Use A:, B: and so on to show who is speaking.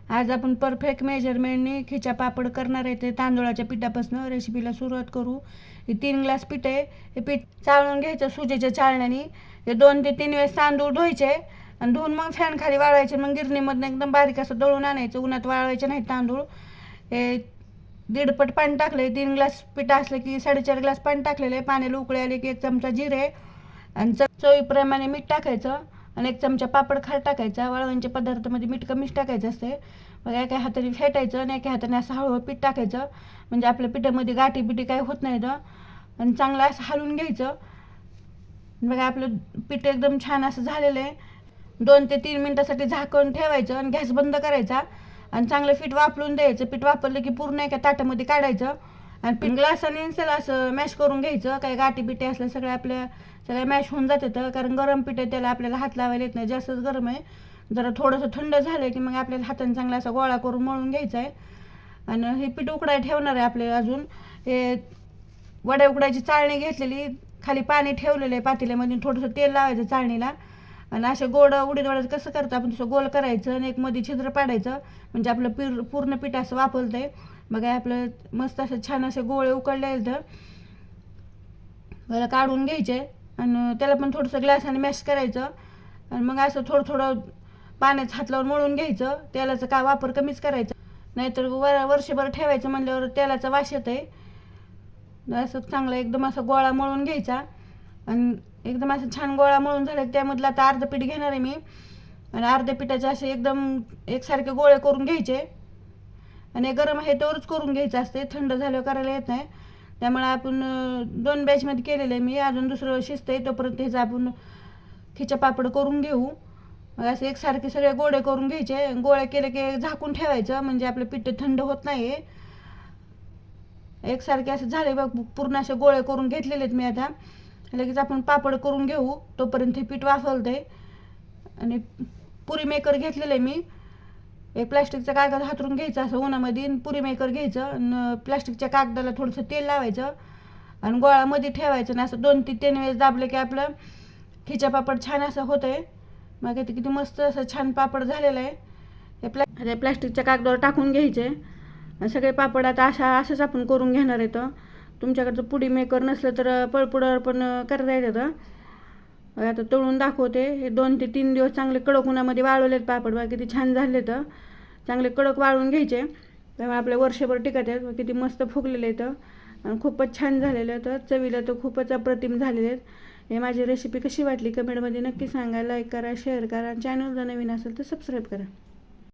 A: आज आपण परफेक्ट मेजरमेंटने खिचा पापड करणार आहे. ते तांदूळाच्या पिठापासून रेसिपीला सुरुवात करू. हे 3 ग्लास पीठ आहे. हे पीठ चाळून घ्यायचं सुजीच्या चाळण्याने. हे 2 ते 3 वेळेस तांदूळ धुवायचे आणि धुवून मग फॅन खाली वाळवायचे. मग गिरणीमधून एकदम बारीक असं दळून आणायचं. उन्हात वाळवायचे नाही तांदूळ. हे 1.5 पट पाणी टाकले. 3 ग्लास पीठ असलं की 4.5 ग्लास पाणी टाकलेलं आहे. पाण्याला उकळी आले की 1 चमचा जिरे आणि चवीप्रमाणे मीठ टाकायचं आणि 1 चमचा पापड खार टाकायचा. वाळवणच्या पदार्थामध्ये मीठ कमीच टाकायचं असते. मग एका हाताने फेटायचं आणि एका हाताने असं हळूहळू पीठ टाकायचं. म्हणजे आपल्या पिठामध्ये गाठी बिठी काही होत नाही तर. आणि चांगलं असं हलवून घ्यायचं. बघा आपलं पीठ एकदम छान असं झालेलं आहे. 2 ते 3 मिनटासाठी झाकून ठेवायचं आणि गॅस बंद करायचा आणि चांगलं पीठ वापरून द्यायचं. पीठ वापरलं की पूर्ण एका ताटामध्ये काढायचं आणि पीठ ग्लासाने त्याला असं मॅश करून घ्यायचं. काही गाठी बिठी असल्या सगळ्या मॅश होऊन जातात. कारण गरम पीठ आहे त्याला आपल्याला हात लावायला येत नाही. जास्तच गरम आहे. जरा थोडंसं थंड झालं की मग आपल्याला हाताने चांगला असा गोळा करून मळून घ्यायचा आहे. आणि हे पीठ उकडाय ठेवणार आहे आपल्याला. अजून हे वड्या उकडायची चाळणी घेतलेली, खाली पाणी ठेवलेलं आहे पातेल्यामध्ये. थोडंसं तेल लावायचं चाळणीला आणि असे गोड उडीद वड्याचं कसं करतं आपण तसं गोल करायचं आणि एक मध्ये छिद्र पाडायचं. म्हणजे आपलं पूर्ण पीठ असं वापरतं आहे. बघा आपलं मस्त असं छान असे गोळे उकडले तर मला काढून घ्यायचे आणि त्याला पण थोडंसं ग्लासाने मॅश करायचं आणि मग असं थोडं पाण्यात हात लावून मळून घ्यायचं. तेलाचा का वापर कमीच करायचा, नाहीतर वर्षभर ठेवायचं म्हणल्यावर तेलाचा वास येत आहे. असं चांगलं एकदम असं गोळा मळून घ्यायचा आणि एकदम असं छान गोळा मळून झाला की त्यामधलं आता अर्ध पीठ घेणार आहे मी आणि अर्ध्या पिठाचे असे एकदम एकसारखे गोळे करून घ्यायचे. आणि गरम आहे तेवढंच करून घ्यायचं असते, थंड झाल्यावर करायला येत नाही. त्यामुळे आपण 2 बॅचमध्ये केलेलं आहे मी. अजून दुसरं शिजतं आहे तोपर्यंत ह्याचं आपण खिचा पापड करून घेऊ. असं एकसारखे सगळे गोळे करून घ्यायचे. गोळे केले की झाकून ठेवायचं म्हणजे आपलं पीठ थंड होत नाही. एकसारखे असं झाले बघ, पूर्ण असे गोळे करून घेतलेले आहेत मी. आता लगेच आपण पापड करून घेऊ तोपर्यंत हे पीठ वाफवतं. आणि पुरी मेकर घेतलेलं आहे मी. एक प्लास्टिकचा कागद हातरून घ्यायचा असं उन्हामध्ये, पुरी मेकर घ्यायचं आणि प्लास्टिकच्या कागदाला थोडंसं तेल लावायचं आणि गोळामध्ये ठेवायचं आणि असं 2 ते 3 वेळेस दाबलं की आपलं खिचा पापड छान असं होतं आहे. मग ते किती मस्त असं छान पापड झालेलं आहे. हे प्लास्टिकच्या कागदावर टाकून घ्यायचे आणि सगळे पापड आता असंच आपण करून घेणार आहे. तुमच्याकडचं पुडी मेकर नसलं तर पळपुडावर पण करता येतं. आता तळून दाखवते. हे 2 ते 3 दिवस चांगले कडक उन्हामध्ये वाळवलेत पापड. बघा किती छान झाले. तर चांगले कडक वाळून घ्यायचे त्यामुळे आपल्या वर्षभर टिकत आहेत. किती मस्त फुगलेले आहेत आणि खूपच छान झालेलं आहे. तर चवीला तर खूपच अप्रतिम झालेले आहेत. हे माझी रेसिपी कशी वाटली कमेंटमध्ये नक्की सांगा. लाईक करा, शेअर करा. चॅनल जर नवीन असेल तर सबस्क्राईब करा.